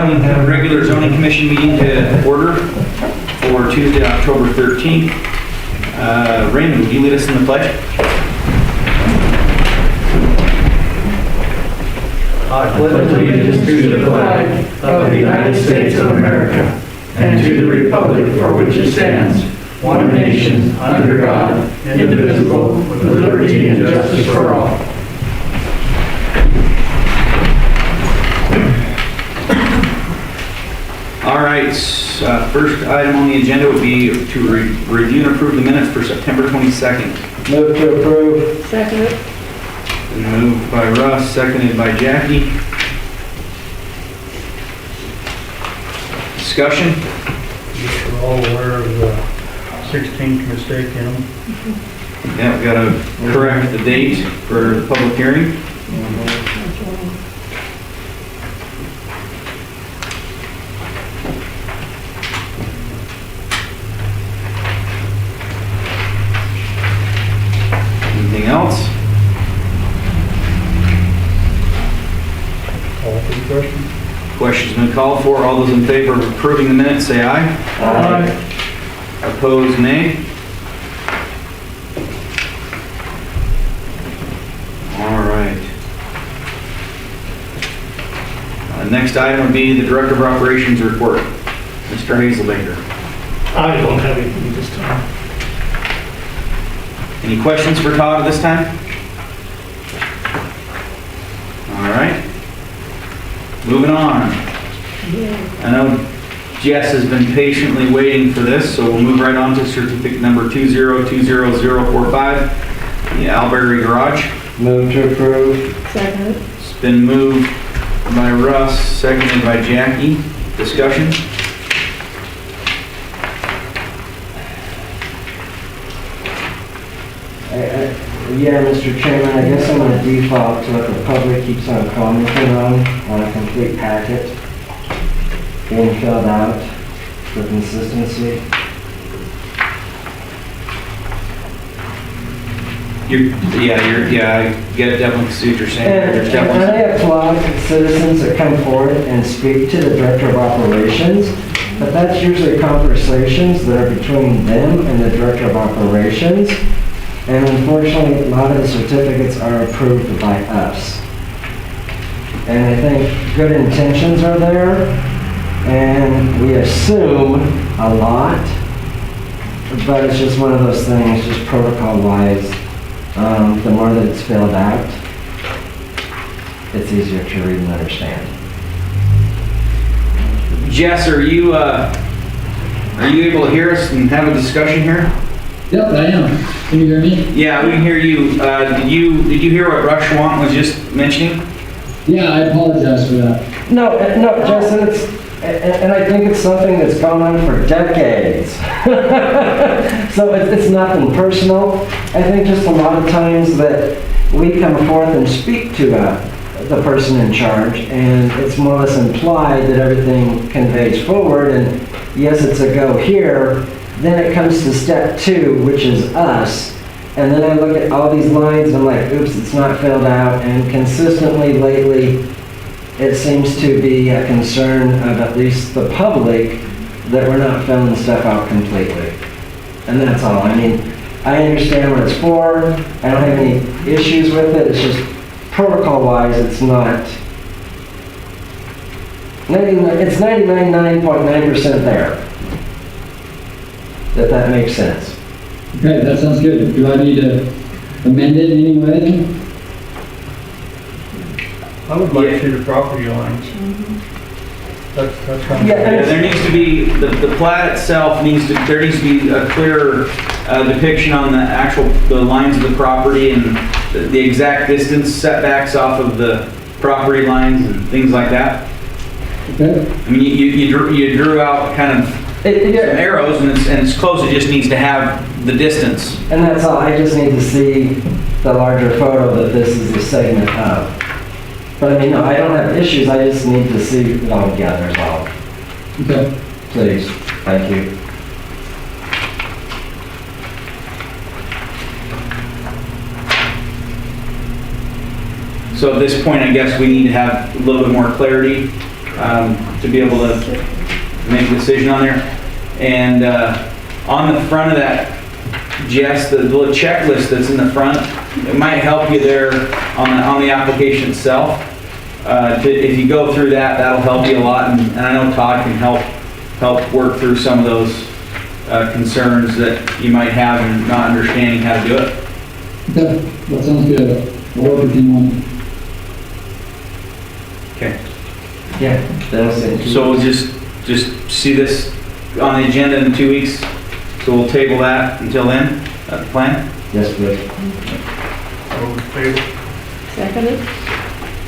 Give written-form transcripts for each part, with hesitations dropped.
The regular zoning commission meeting to order for Tuesday, October 13th. Raymond, would you lead us in the pledge? I pledge allegiance to the flag of the United States of America and to the republic for which it stands, one nation, under God, indivisible, with liberty and justice for all. All right, first item on the agenda would be to review and approve the minutes for September 22nd. Move to approve. Second. Been moved by Russ, seconded by Jackie. Discussion? We're all aware of the 16th mistake in them. Yeah, we've got to correct the date for the public hearing. Anything else? Call for the question. Question's been called for. All those in favor of approving the minutes, say aye. Aye. Opposed, nay. All right. Next item would be the Director of Operations report. Mr. Hazelbaker. I don't have anything this time. Any questions for Todd at this time? All right. Moving on. I know Jess has been patiently waiting for this, so we'll move right on to certificate number 2020045, the Alberry Garage. Move to approve. Second. It's been moved by Russ, seconded by Jackie. Discussion? Yeah, Mr. Chairman, I guess I'm going to default to what the public keeps on commenting on a complete packet being filled out for consistency. I get it, definitely see what you're saying. And There's I definitely applaud citizens that come forward and speak to the Director of Operations, but that's usually conversations that are between them and the Director of Operations. And unfortunately, a lot of the certificates are approved by us. And I think good intentions are there, and we assume a lot, but it's just one of those things, just protocol-wise, the more that it's filled out, it's easier to read and understand. Jess, are you able to hear us and have a discussion here? Yep, I am. Can you hear me? Yeah, we can hear you. Did you hear what Rush Schwant was just mentioning? Yeah, I apologize for that. No, Justin, and I think it's something that's gone on for decades. So it's nothing personal. I think just a lot of times that we come forth and speak to the person in charge, and it's more or less implied that everything conveys forward, and yes, it's a go here. Then it comes to step 2, which is us. And then I look at all these lines and I'm like, oops, it's not filled out. And consistently lately, it seems to be a concern of at least the public that we're not filling stuff out completely. And that's all. I mean, I understand what it's for. I don't have any issues with it. It's just protocol-wise, it's not. It's 99.9% there. If that makes sense. Okay, that sounds good. Do I need to amend it in any way? I would like to see the property lines. That's kind of. Yeah, there needs to be, the plat itself there needs to be a clearer depiction on the lines of the property and the exact distance setbacks off of the property lines and things like that. Okay. I mean, you drew out kind of some arrows and it's close, it just needs to have the distance. And that's all. I just need to see the larger photo that this is a segment of. But I mean, no, I don't have issues. I just need to see it all together as well. Okay. Please. Thank you. So at this point, I guess we need to have a little bit more clarity to be able to make a decision on there. And on the front of that, Jess, the little checklist that's in the front, it might help you there on the application itself. If you go through that, that'll help you a lot, and I know Todd can help work through some of those concerns that you might have in not understanding how to do it. Okay, that sounds good. We'll work with you on it. Okay. Yeah, that'll send you. So we'll just see this on the agenda in 2 weeks, so we'll table that until then, that's the plan? Yes, please. Seconded?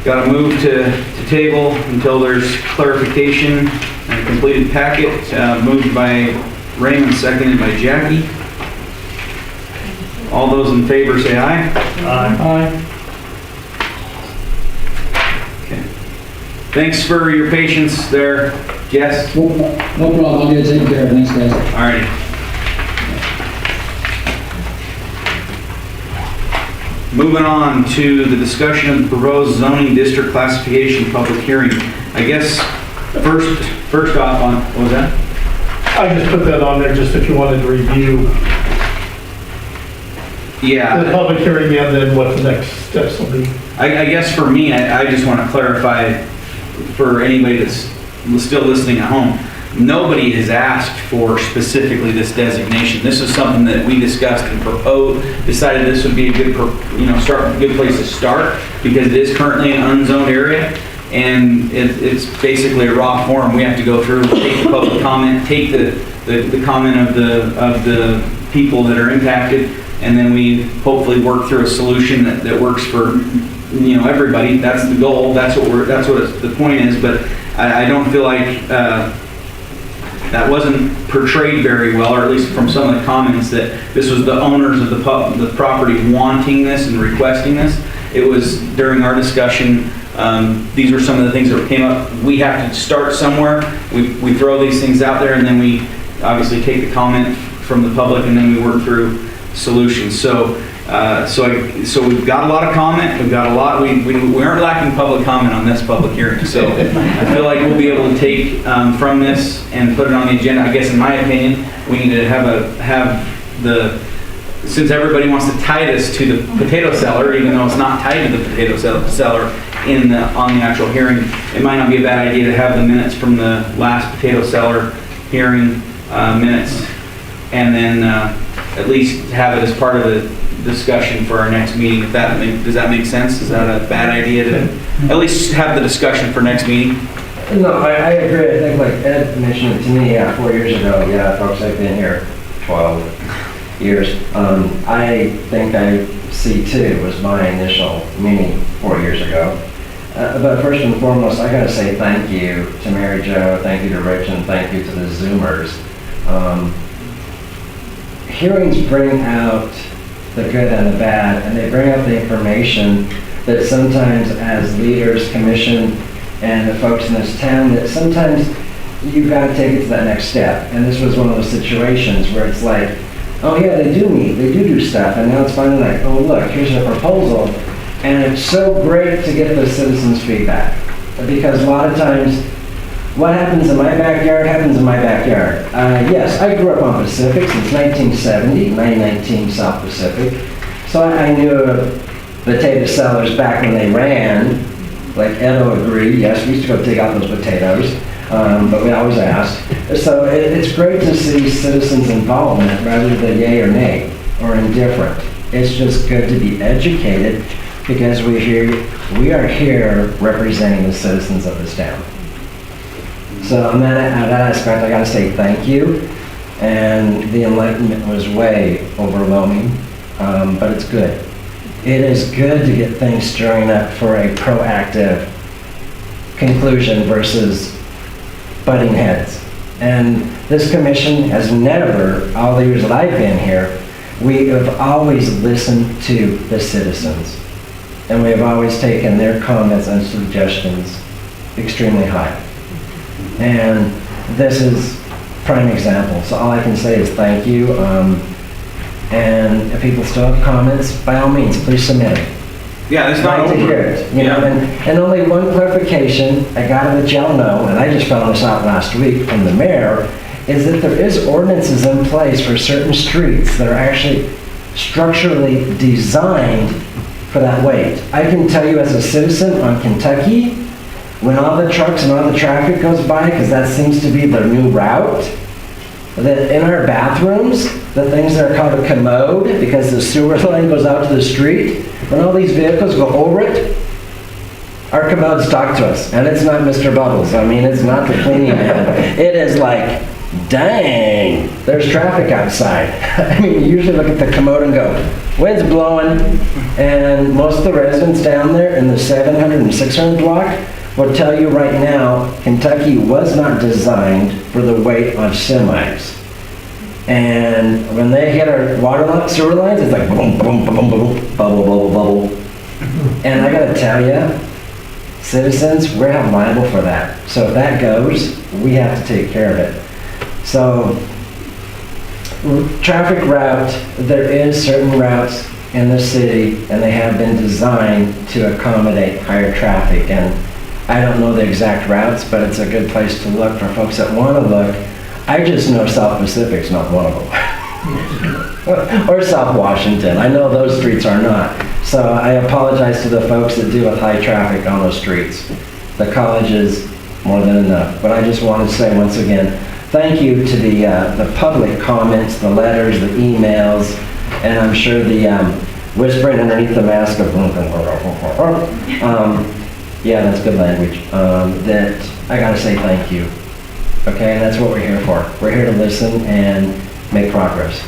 Got a move to table until there's clarification and a completed packet, moved by Raymond, seconded by Jackie. All those in favor say aye. Aye. Okay. Thanks for your patience there, Jess. No problem, I'll get it taken care of. Thanks, guys. Alrighty. Moving on to the discussion of the proposed zoning district classification public hearing. I guess first off on, what was that? I just put that on there just if you wanted to review the Yeah, public hearing and then what the next steps will be. I guess for me, I just want to clarify for anybody that's still listening at home. Nobody has asked for specifically this designation. This is something that we discussed and proposed, decided this would be a good, good place to start because it is currently an unzoned area and it's basically a raw form. We have to go through, take the public comment, take the comment of the people that are impacted, and then we hopefully work through a solution that works for everybody. That's the goal. That's what the point is. But I don't feel like that wasn't portrayed very well, or at least from some of the comments, that this was the owners of the property wanting this and requesting this. It was during our discussion, these were some of the things that came up. We have to start somewhere. We throw these things out there, and then we obviously take the comment from the public, and then we work through solutions. So we've got a lot of comment. We've got a lot. We aren't lacking public comment on this public hearing. So I feel like we'll be able to take from this and put it on the agenda. I guess in my opinion, we need to since everybody wants to tie this to the potato seller, even though it's not tied to the potato seller on the actual hearing, it might not be a bad idea to have the minutes from the last potato seller hearing minutes, and then at least have it as part of the discussion for our next meeting. Does that make sense? Is that a bad idea to at least have the discussion for next meeting? No, I agree. I think like Ed mentioned it to me 4 years ago. Yeah, folks, I've been here 12 years. I think C2 was my initial meeting 4 years ago. But first and foremost, I gotta say thank you to Mary Jo, thank you to Rich, and thank you to the Zoomers. Hearings bring out the good and the bad, and they bring out the information that sometimes as leaders, commission, and the folks in this town, that sometimes you've got to take it to that next step. And this was one of those situations where it's like, oh yeah, they do meet, they do stuff, and now it's finally like, oh look, here's a proposal. And it's so great to get the citizens' feedback, because a lot of times, what happens in my backyard happens in my backyard. Yes, I grew up on Pacific since 1970, 919 South Pacific. So I knew potato sellers back when they ran, like Ed will agree, yes, we used to go dig out those potatoes, but we always asked. So it's great to see citizens' involvement rather than yay or nay, or indifferent. It's just good to be educated, because we are here representing the citizens of this town. So on that aspect, I gotta say thank you, and the enlightenment was way overwhelming, but it's good. It is good to get things stirring up for a proactive conclusion versus butting heads. And this commission has never, all the years that I've been here, we have always listened to the citizens, and we have always taken their comments and suggestions extremely high. And this is prime example. So all I can say is thank you. And if people still have comments, by all means, please submit it. Yeah, it's not like to hear over. it, you know, and only one clarification, I gotta let y'all know, and I just found this out last week from the mayor, is that there is ordinances in place for certain streets that are actually structurally designed for that weight. I can tell you as a citizen on Kentucky, when all the trucks and all the traffic goes by, because that seems to be their new route, that in our bathrooms, the things that are called a commode, because the sewer line goes out to the street, when all these vehicles go over it, our commodes talk to us, and it's not Mr. Bubbles. I mean, it's not the cleaning man. It is like, dang, there's traffic outside. I mean, you usually look at the commode and go, wind's blowing, and most of the residents down there in the 700 and 600 block will tell you right now, Kentucky was not designed for the weight of semis. And when they hit our sewer lines, it's like boom, boom, boom, boom, bubble, bubble, bubble. And I gotta tell you, citizens, we're held liable for that. So if that goes, we have to take care of it. So, traffic route, there is certain routes in the city, and they have been designed to accommodate higher traffic. And I don't know the exact routes, but it's a good place to look for folks that want to look. I just know South Pacific's not one of them. Or South Washington. I know those streets are not. So I apologize to the folks that deal with high traffic on those streets. The college is more than enough. But I just want to say once again, thank you to the public comments, the letters, the emails, and I'm sure the whispering underneath the mask of yeah, that's good language. That I gotta say thank you. Okay, and that's what we're here for. We're here to listen and make progress.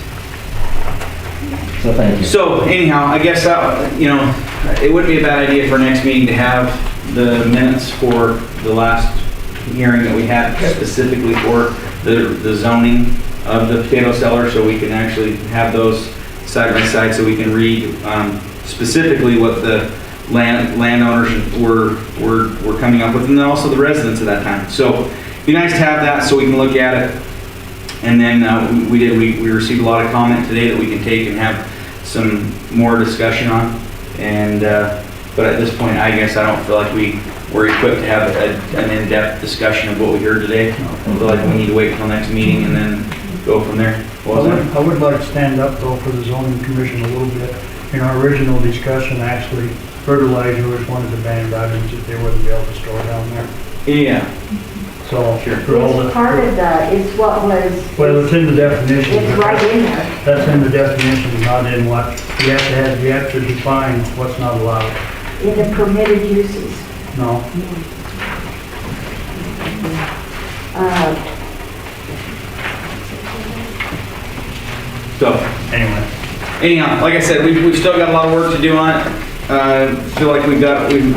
So thank you. So anyhow, I guess, it would be a bad idea for next meeting to have the minutes for the last hearing that we had specifically for the zoning of the potato cellar, so we can actually have those side by side so we can read specifically what the landowners were coming up with, and then also the residents at that time. So it'd be nice to have that so we can look at it. And then we received a lot of comment today that we can take and have some more discussion on. And but at this point, I guess I don't feel like we're equipped to have an in-depth discussion of what we heard today. I feel like we need to wait until next meeting and then go from there. What was that? I would like to stand up though for the zoning commission a little bit. In our original discussion, actually, fertilizer was one of the banned items that they wouldn't be able to store down there. Yeah. So, Sure. for all It's the, part of it's what was, well, it's in the definition. it's right in there. That's in the definition, not in what, you have to define what's not allowed. In the permitted uses. No, So anyway. anyhow, like I said, we've still got a lot of work to do on it. Feel like we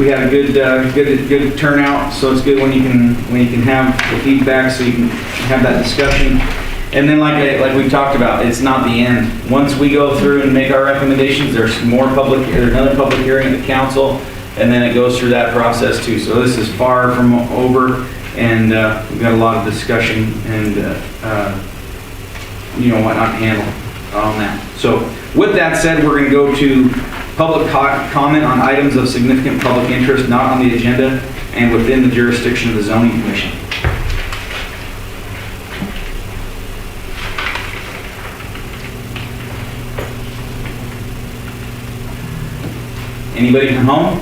had a good turnout, so it's good when you can have the feedback, so you can have that discussion. And then like we talked about, it's not the end. Once we go through and make our recommendations, there's another public hearing at the council, and then it goes through that process too. So this is far from over, and we've got a lot of discussion and whatnot to handle on that. So with that said, we're going to go to public comment on items of significant public interest not on the agenda and within the jurisdiction of the zoning commission. Anybody from home?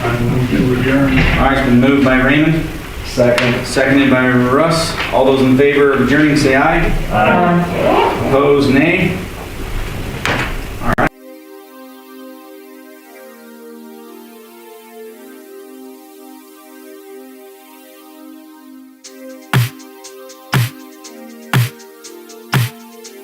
I'm going to adjourn. All right, it's been moved by Raymond, Second. seconded by Russ. All those in favor of adjourning, say aye. Opposed, nay.